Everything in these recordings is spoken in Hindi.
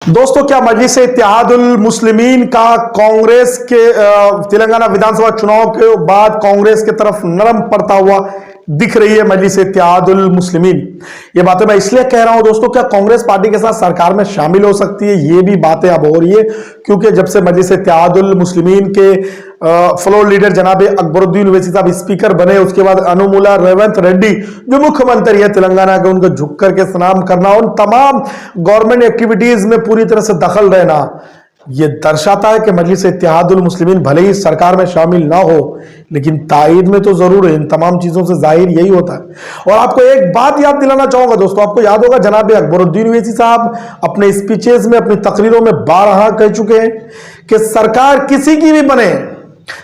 दोस्तों, क्या मजलिस इत्तेहादुल मुस्लिमीन का कांग्रेस के तेलंगाना विधानसभा चुनाव के बाद कांग्रेस की तरफ नरम पड़ता हुआ दिख रही है मजलिस इत्तेहादुल मुस्लिमीन? ये बातें मैं इसलिए कह रहा हूं दोस्तों, क्या कांग्रेस पार्टी के साथ सरकार में शामिल हो सकती है? ये भी बातें अब हो रही है, क्योंकि जब से मजलिस इत्तेहादुल मुस्लिमीन के फ्लोर लीडर जनाब अकबरुद्दीन ओवैसी साहब स्पीकर बने, उसके बाद अनुमुला रेवंत रेड्डी जो मुख्यमंत्री है तेलंगाना के, उनको झुक करके सलाम करना, उन तमाम गवर्नमेंट एक्टिविटीज में पूरी तरह से दखल रहना, यह दर्शाता है कि मजलिस इत्तेहादुल मुस्लिमीन भले ही सरकार में शामिल ना हो, लेकिन ताईद में तो जरूर है। इन तमाम चीजों से जाहिर यही होता है। और आपको एक बात याद दिलाना चाहूंगा दोस्तों, आपको याद होगा जनाब अकबरुद्दीन ओवैसी साहब अपने स्पीचेस में, अपनी तकरीरों में बारहा कह चुके हैं कि सरकार किसी की भी बने,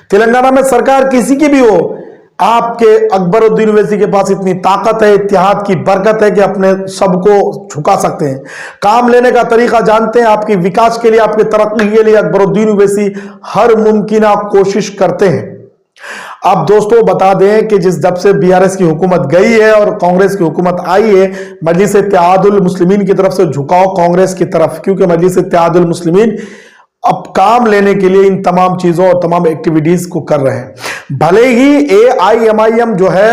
तेलंगाना में सरकार किसी की भी हो, आपके अकबरुद्दीन ओवैसी के पास इतनी ताकत है, इत्तेहाद की बरकत है कि अपने सबको झुका सकते हैं। काम लेने का तरीका जानते हैं, आपकी विकास के लिए, आपकी तरक्की के लिए अकबरुद्दीन ओवैसी हर मुमकिन कोशिश करते हैं। अब दोस्तों बता दें कि जब से बीआरएस की हुकूमत गई है और कांग्रेस की हुकूमत आई है, मजलिस इत्तेहादुल मुस्लिमीन की तरफ से झुकाव कांग्रेस की तरफ, क्योंकि मजलिस इत्तेहादुल मुस्लिमीन अब काम लेने के लिए इन तमाम चीजों और तमाम एक्टिविटीज को कर रहे हैं। भले ही AIMIM जो है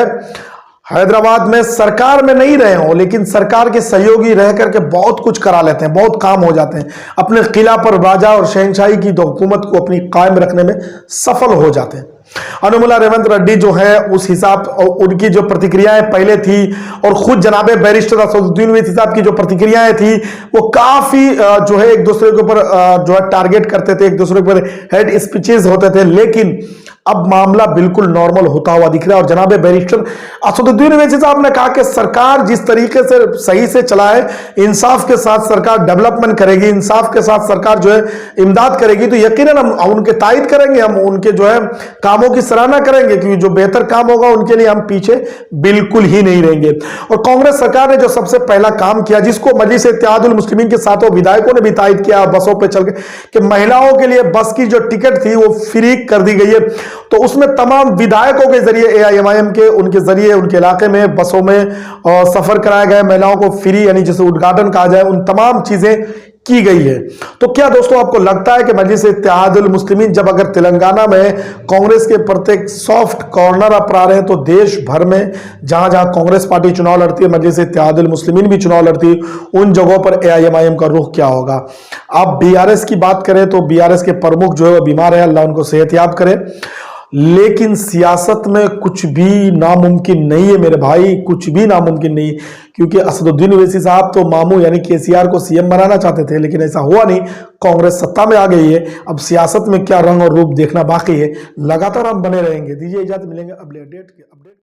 हैदराबाद में सरकार में नहीं रहे हो, लेकिन सरकार के सहयोगी रह करके बहुत कुछ करा लेते हैं, बहुत काम हो जाते हैं, अपने किला पर राजा और शहनशाही की हुकूमत को अपनी कायम रखने में सफल हो जाते हैं। अनुमुला रेवंत रेड्डी जो है, उस हिसाब उनकी जो प्रतिक्रियाएं पहले थी, और खुद जनाबे बैरिस्टर असदुद्दीन ओवैसी साहब की जो प्रतिक्रियाएं थी, वो काफी जो है एक दूसरे के ऊपर जो है टारगेट करते थे, एक दूसरे के ऊपर हेड स्पीचेस होते थे, लेकिन अब मामला बिल्कुल नॉर्मल होता हुआ दिख रहा है। और जनाबे बैरिस्टर असदुद्दीन ओवैसी साहब ने कहा कि सरकार जिस तरीके से सही से चलाए, इंसाफ के साथ सरकार डेवलपमेंट करेगी, इंसाफ के साथ सरकार जो है इमदाद करेगी, तो यकीनन हम उनके तायद करेंगे, हम उनके जो है कामों की सराहना करेंगे, क्योंकि जो बेहतर काम होगा उनके लिए हम पीछे बिल्कुल ही नहीं रहेंगे। और कांग्रेस सरकार ने जो सबसे पहला काम किया, जिसको मजलिस इत्तेहादुल मुस्लिमीन के साथों विधायकों ने भी तायद किया बसों पर चल के, कि महिलाओं के लिए बस की जो टिकट थी वो फ्री कर दी गई है। तो उसमें तमाम विधायकों के जरिए AIMIM के, उनके जरिए उनके इलाके में बसों में सफर कराया गया, महिलाओं को फ्री, यानी जिसे उद्घाटन कहा जाए, उन तमाम चीजें की गई है। तो क्या दोस्तों आपको लगता है कि मजलिस इत्तेहादुल मुस्लिमीन जब अगर तेलंगाना में कांग्रेस के प्रत्येक सॉफ्ट कॉर्नर अपना रहे हैं, तो देश भर में जहां जहां कांग्रेस पार्टी चुनाव लड़ती है, मजलिस इत्तेहादुल मुस्लिमीन भी चुनाव लड़ती है, उन जगहों पर AIMIM का रुख क्या होगा? आप BRS की बात करें तो BRS के प्रमुख जो है वो बीमार है, अल्लाह उनको सेहतयाब करे, लेकिन सियासत में कुछ भी नामुमकिन नहीं है मेरे भाई, कुछ भी नामुमकिन नहीं, क्योंकि असदुद्दीन ओवैसी साहब तो मामू यानी KCR को CM बनाना चाहते थे, लेकिन ऐसा हुआ नहीं, कांग्रेस सत्ता में आ गई है। अब सियासत में क्या रंग और रूप देखना बाकी है, लगातार हम बने रहेंगे। दीजिए इजाजत, मिलेंगे अगले अपडेट के।